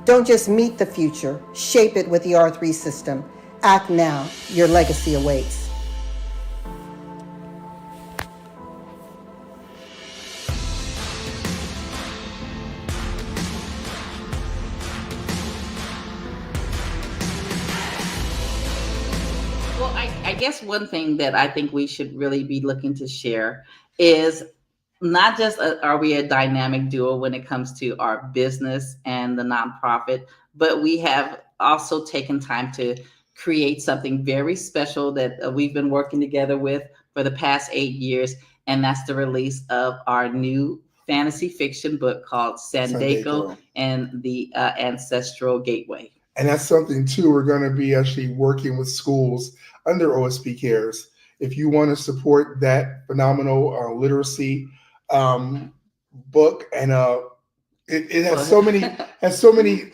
Speaker 1: Don't just meet the future, shape it with the R3 system. Act now, your legacy awaits.
Speaker 3: Well, I guess one thing that I think we should really be looking to share is not just are we a dynamic duo when it comes to our business and the nonprofit, but we have also taken time to create something very special that we've been working together with for the past 8 years. And that's the release of our new fantasy fiction book called Sandeco and the Ancestral Gateway.
Speaker 2: And that's something too, we're going to be actually working with schools under OSP Cares. If you want to support that phenomenal literacy book, and it has so many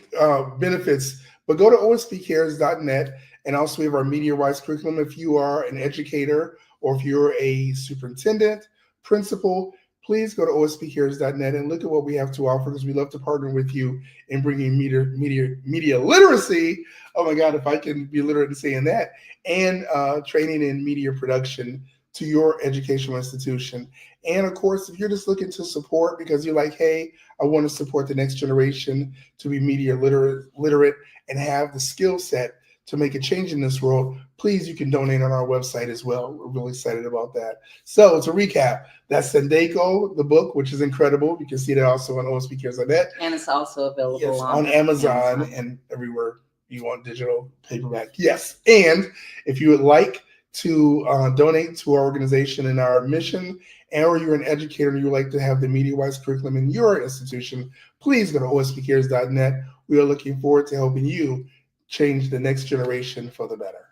Speaker 2: benefits. But go to ospcares.net, and also we have our media rights curriculum. If you are an educator or if you're a superintendent, principal, please go to ospcares.net and look at what we have to offer, because we love to partner with you in bringing media literacy. Oh my God, if I can be literate in saying that, and training in media production to your educational institution. And of course, if you're just looking to support because you're like, hey, I want to support the next generation to be media literate and have the skill set to make a change in this world, please, you can donate on our website as well. We're really excited about that. So to recap, that's Sendeko, the book, which is incredible. You can see that also on ospcares.net.
Speaker 3: And it's also available
Speaker 2: on Amazon and everywhere you want digital paperback. Yes. And if you would like to donate to our organization and our mission, or you're an educator and you would like to have the media-wise curriculum in your institution, please go to ospcares.net. We are looking forward to helping you change the next generation for the better.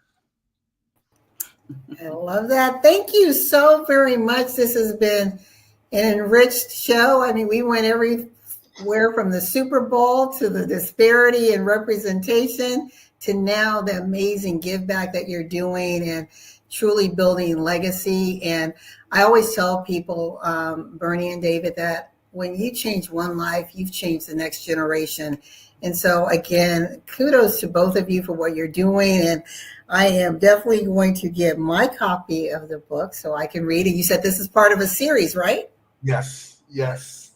Speaker 1: I love that. Thank you so very much. This has been an enriched show. I mean, we went everywhere from the Super Bowl to the disparity in representation to now the amazing give back that you're doing and truly building legacy. And I always tell people, Bernie and David, that when you change one life, you've changed the next generation. And so again, kudos to both of you for what you're doing. And I am definitely going to get my copy of the book so I can read it. You said this is part of a series, right?
Speaker 2: Yes, yes.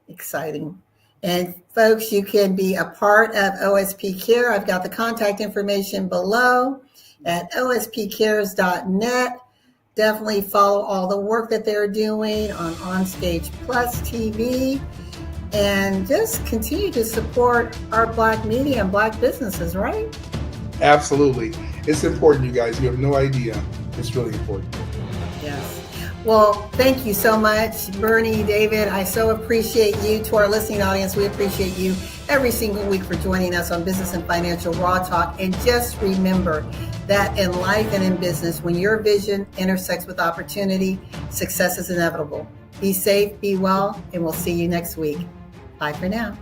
Speaker 1: Exciting. And folks, you can be a part of OSP Care. I've got the contact information below at ospcares.net. Definitely follow all the work that they're doing on OnStage Plus TV. And just continue to support our Black media and Black businesses, right?
Speaker 2: Absolutely. It's important, you guys. You have no idea. It's really important.
Speaker 1: Yes. Well, thank you so much, Bernie, David. I so appreciate you. To our listening audience, we appreciate you every single week for joining us on Business and Financial Raw Talk. And just remember that in life and in business, when your vision intersects with opportunity, success is inevitable. Be safe, be well, and we'll see you next week. Bye for now.